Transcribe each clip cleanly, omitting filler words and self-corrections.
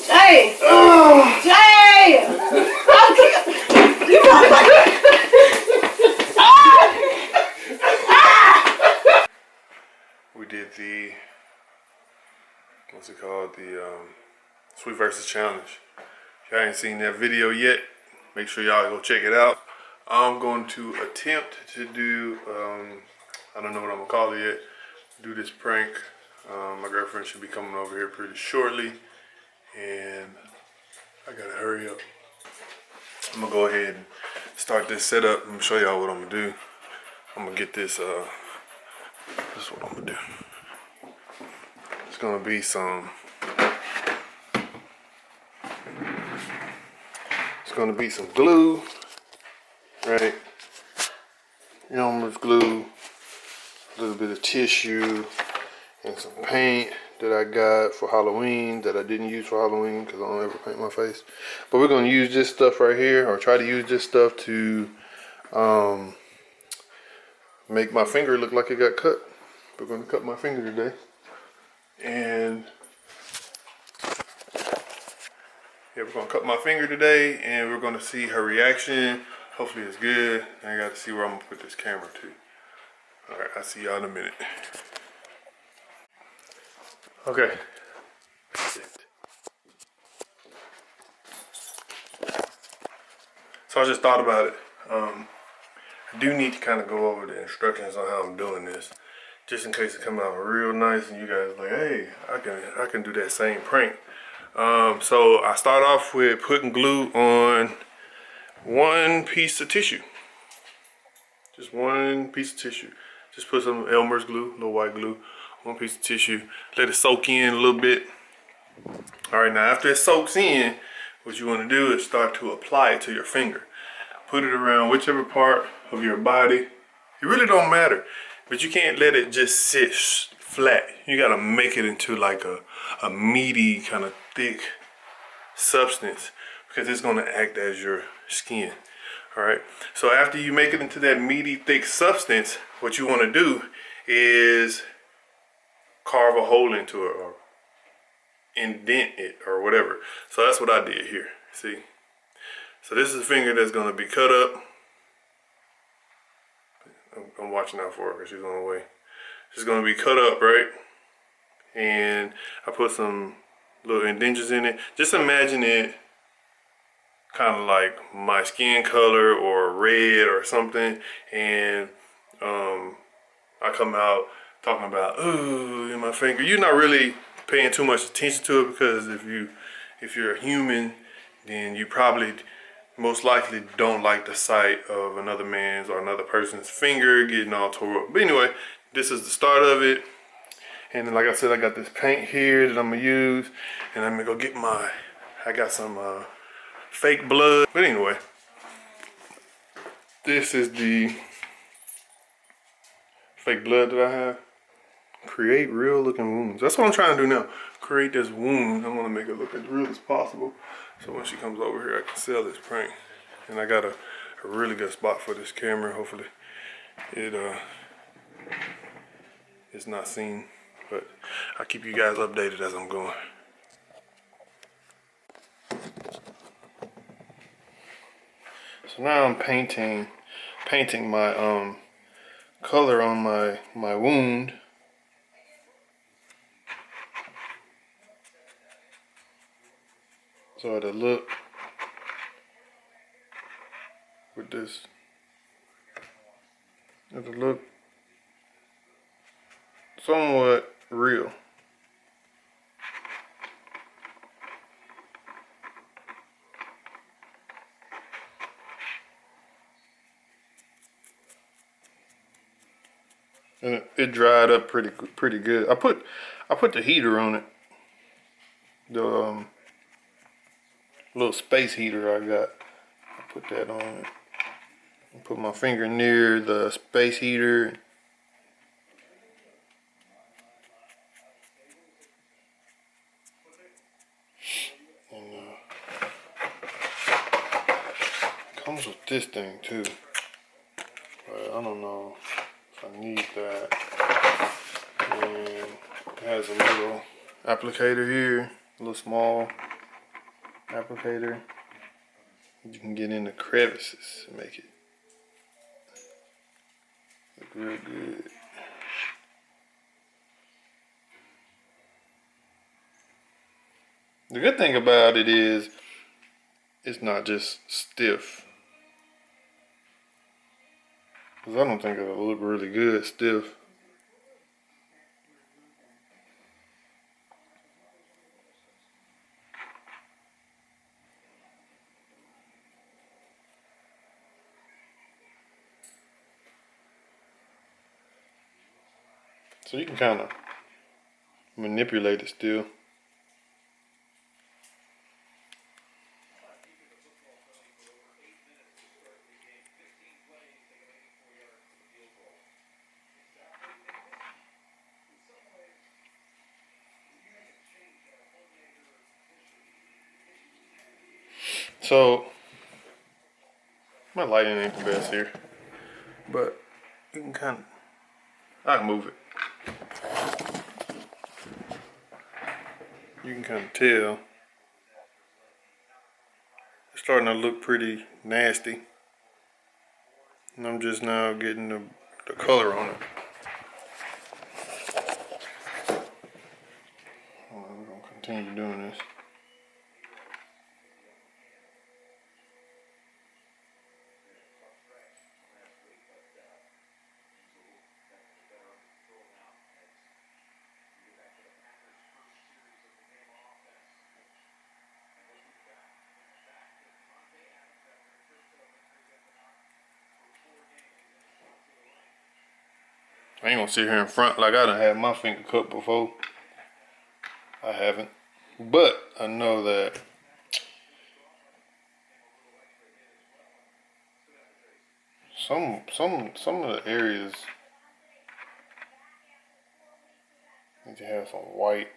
Jay! Jay! You probably like We did the, what's it called? The Sweet Versus Challenge. If y'all ain't seen that video yet, make sure y'all go check it out. I'm going to attempt to do, I don't know what I'm gonna call it yet, do this prank. My girlfriend should be coming over here pretty shortly, and I gotta hurry up. I'm gonna go ahead and start this setup. I'm gonna show y'all what I'm gonna do. I'm gonna get this, this is what I'm gonna do. It's gonna be some, it's gonna be some glue, right? Elmer's glue, a little bit of tissue, and some paint that I got for Halloween that I didn't use for Halloween because I don't ever paint my face. But we're gonna use this stuff right here, or try to use this stuff to make my finger look like it got cut. We're gonna cut my finger today. And yeah, we're gonna cut my finger today, and we're gonna see her reaction. Hopefully it's good. And I got to see where I'm gonna put this camera to. All right, I'll see y'all in a minute. Okay. So I just thought about it. I do need to kind of go over the instructions on how I'm doing this, just in case it come out real nice and you guys are like, hey, I can do that same prank. So I start off with putting glue on one piece of tissue. Just one piece of tissue. Just put some Elmer's glue, little white glue, one piece of tissue. Let it soak in a little bit. All right, now after it soaks in, what you want to do is start to apply it to your finger. Put it around whichever part of your body. It really don't matter, but you can't let it just sit flat. You gotta make it into like a meaty, kind of thick substance, because it's gonna act as your skin. All right, so after you make it into that meaty, thick substance, what you wanna do is carve a hole into it or indent it or whatever. So that's what I did here, see? So this is a finger that's gonna be cut up. I'm watching out for her because she's on the way. She's gonna be cut up, right? And I put some little indentures in it. Just imagine it kind of like my skin color or red or something. And I come out talking about, ooh, in my finger. You're not really paying too much attention to it, because if you're a human, then you probably most likely don't like the sight of another man's or another person's finger getting all tore up. But anyway, this is the start of it. And then, like I said, I got this paint here that I'm gonna use, and I'm gonna go get I got some fake blood. But anyway, this is the fake blood that I have. Create real looking wounds. That's what I'm trying to do now. Create this wound. I want to make it look as real as possible, so when she comes over here, I can sell this prank. And I got a really good spot for this camera. Hopefully it's not seen, but I'll keep you guys updated as I'm going. So now I'm painting my color on my wound. So it'll look with this. It'll look somewhat real. And it dried up pretty good. I put the heater on it. The little space heater I got. I put that on it. I put my finger near the space heater. And comes with this thing too. But I don't know if I need that. And it has a little applicator here, a little small. applicator. You can get in the crevices and make it look real good. The good thing about it is it's not just stiff. Because I don't think it'll look really good stiff. So you can kind of manipulate it still. So my lighting ain't the best here, but you can kind of, I can move it. You can kind of tell it's starting to look pretty nasty, and I'm just now getting the color on it. We're gonna continue doing this. I ain't gonna sit here in front like I done had my finger cut before. I haven't. But I know that some of the areas need to have some white.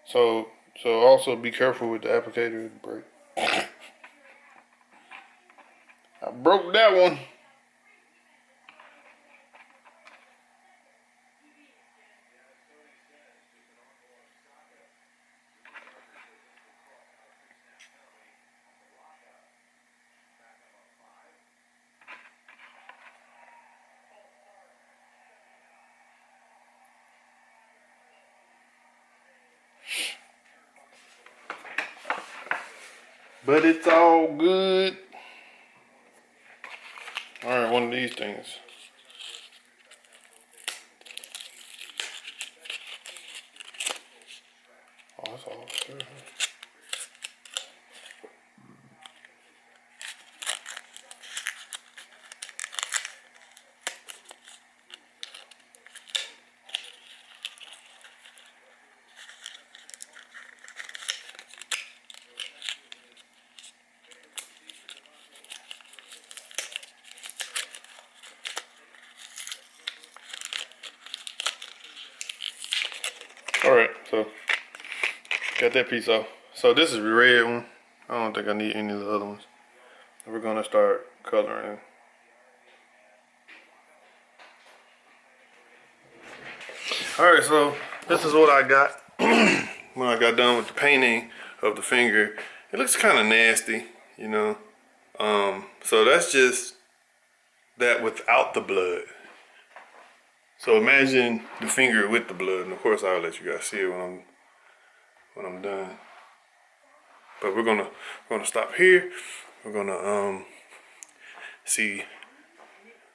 So also be careful with the applicator break. I broke that one. But it's all good. Alright, one of these things. Oh, that's all sure. Alright, so got that piece off. So this is the red one. I don't think I need any of the other ones. We're gonna start coloring. Alright, so this is what I got when I got done with the painting of the finger. It looks kind of nasty, you know. So that's just that without the blood. So imagine the finger with the blood, and of course I'll let you guys see it when I'm done. But we're gonna stop here. We're gonna see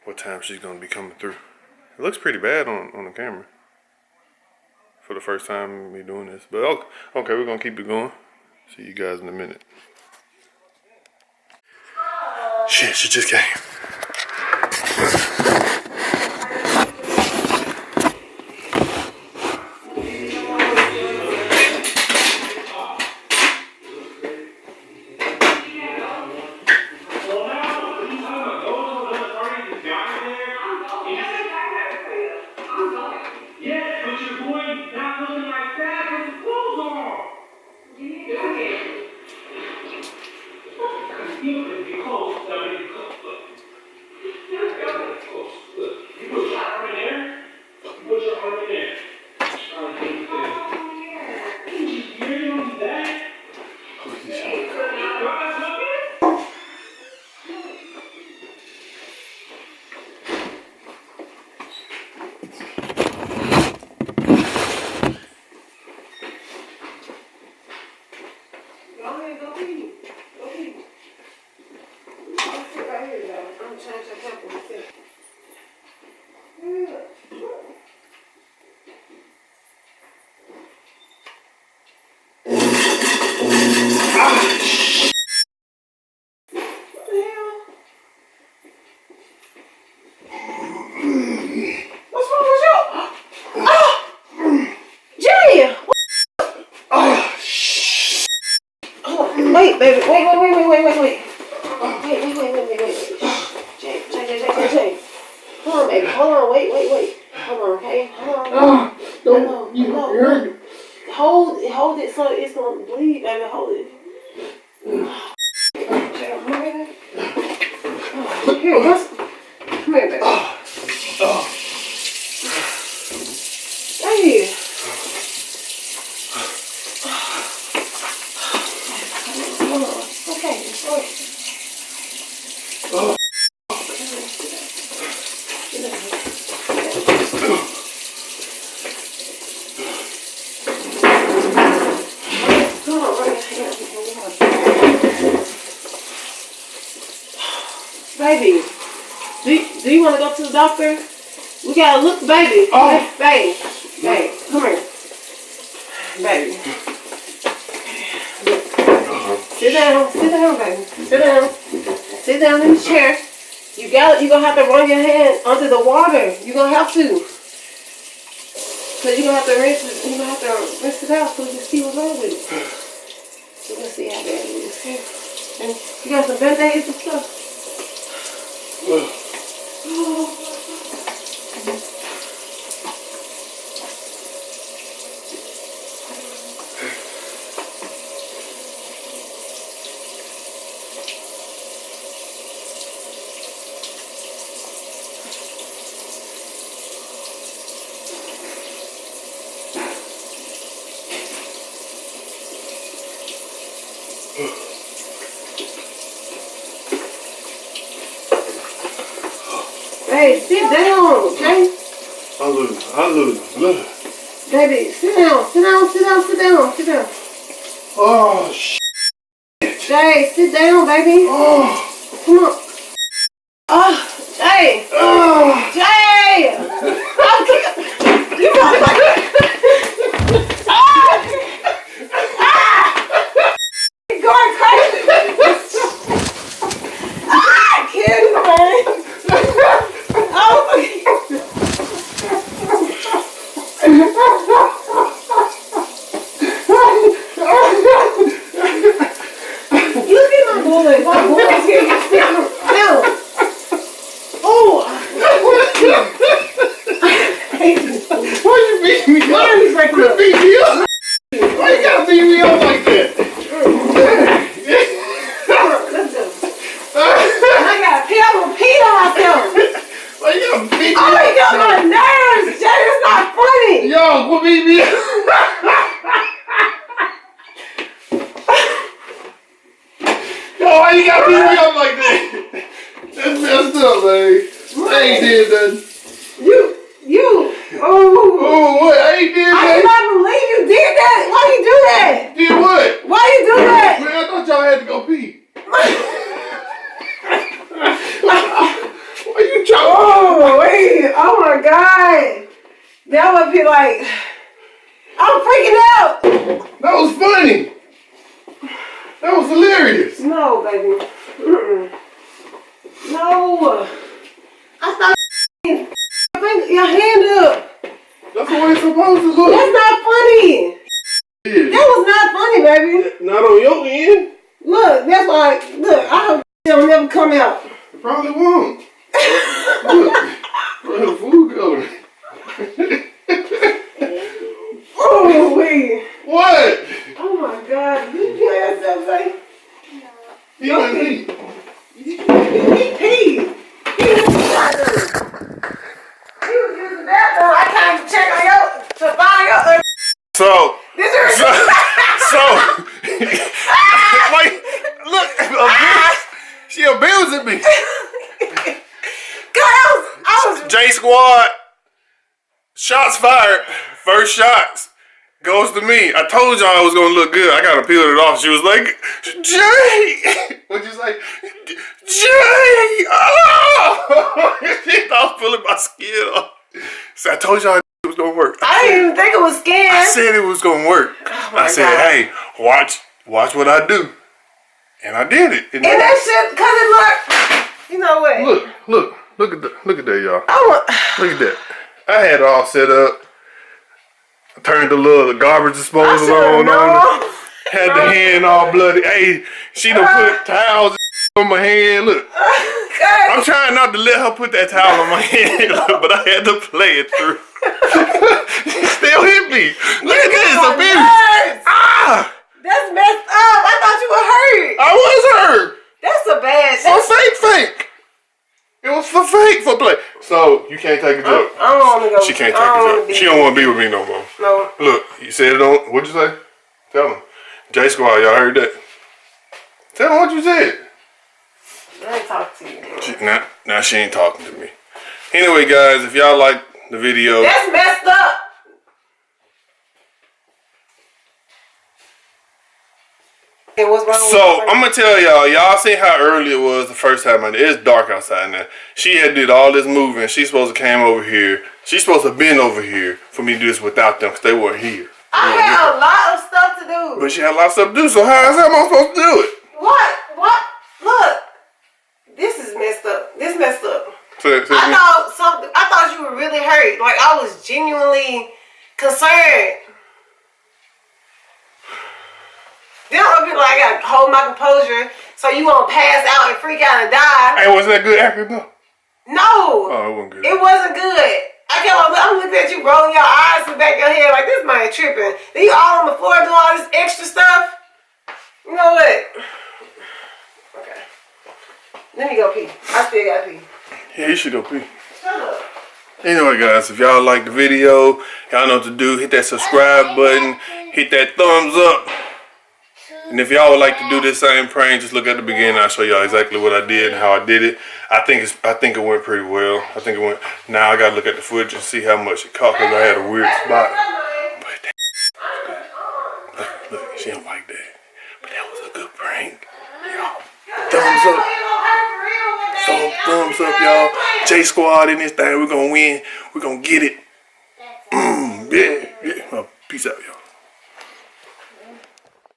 what time she's gonna be coming through. It looks pretty bad on the camera for the first time me doing this. But okay, we're gonna keep it going. See you guys in a minute. Shit, she just came. wait, baby. Wait. Jay. Hold on, baby. Hold on. Wait. Hold on, okay? Hold on. Hold it so it's gonna bleed, baby. Hold it. Here, come here, baby. Hey. Hold on. Okay. Baby, do you want to go to the doctor? We gotta look, baby. Baby, come here. Baby. Sit down, baby. Sit down in the chair. You're gonna have to run your hand under the water. You're gonna have to. So you're gonna have to rinse it out so we can see what's wrong with it. We're gonna see how bad it is. And you got some band-aids and stuff. Hey, sit down, okay? I lose. Look. Baby, sit down. Oh, shit. Jay, sit down, baby. Oh. Come on. Oh, Jay. Oh. Jay. You probably like it. You're going crazy. Kidding, man. Why you gotta beat me up like that? That's messed up, man. I ain't did nothing. Oh, what? I ain't did that. I cannot believe you did that. Why you do that? Did what? Why you do that? Man, I thought y'all had to go pee. Why you trying? Oh, wait. Oh, my God. That would be like, I'm freaking out. That was funny. That was hilarious. No, baby. No. I thought your hand up. That's the way it's supposed to look. That's not funny. Yeah. That was not funny, baby. Not on your end. Look, that's why, look, I hope it'll never come out. It probably won't. Look, where the food going? Oh, wait. What? Oh, my God. You kill yourself, baby. He didn't eat. You pee. He was using the bathroom. I can't check on you to find your. So, wait, look, she abusing me. I was J Squad, shots fired. First shots goes to me. I told y'all I was gonna look good. I gotta peel it off. She was like, Jay. What'd you say? Jay. Oh. She thought I was pulling my skin off. So I told y'all it was gonna work. I didn't even think it was skin. I said it was gonna work. Oh I said, God. hey, watch what I do. And I did it. And that shit, cause it looked, you know what? Look at that, y'all. Oh. Look at that. I had it all set up. I turned the garbage disposal on. Had the hand all bloody. Hey, she done put towels on my hand. Look. I'm trying not to let her put that towel on my hand, but I had to play it through. She still hit me. Look at this, abuse. Ah! That's messed up. I thought you were hurt. I was hurt. That's a bad. For fake. It was for fake, for play. So, you can't take a joke. I don't want to go. She can't take a joke. She don't want to be with me no more. No. Look, you said it on, what'd you say? Tell them. J Squad, y'all heard that? Tell them what you said. I ain't talking to you. Now she ain't talking to me. Anyway, guys, if y'all like the video. That's messed up. And what's wrong So, I'm going to tell y'all seen how early it was the first time I did. It's dark outside now. She had did all this moving. She's supposed to came over here. She's supposed to have been over here for me to do this without them because they weren't here. I had a lot of stuff to do. But she had a lot of stuff to do, so how am I supposed to do it? What? Look. This is messed up. This messed up. I thought you were really hurt. Like, I was genuinely concerned. Then I'm be like, I gotta hold my composure so you won't pass out and freak out and die. Hey, was that good acting though? No. Oh, it wasn't good. It wasn't good. I'm looking at you rolling your eyes in the back of your head like this man tripping. Then you all on the floor doing all this extra stuff. You know what? Okay. Let me go pee. I still gotta pee. Yeah, you should go pee. Shut up. Anyway, guys, if y'all like the video, y'all know what to do. Hit that subscribe button. Hit that thumbs up. And if y'all would like to do this same prank, just look at the beginning. I'll show y'all exactly what I did and how I did it. I think it went pretty well. I think it went. Now I gotta look at the footage and see how much it caught because I had a weird spot. But look, she don't like that. But that was a good prank. Y'all, thumbs up. Thumbs up, y'all. J Squad in this thing. We're gonna win. We're gonna get it. Yeah. Peace out, y'all.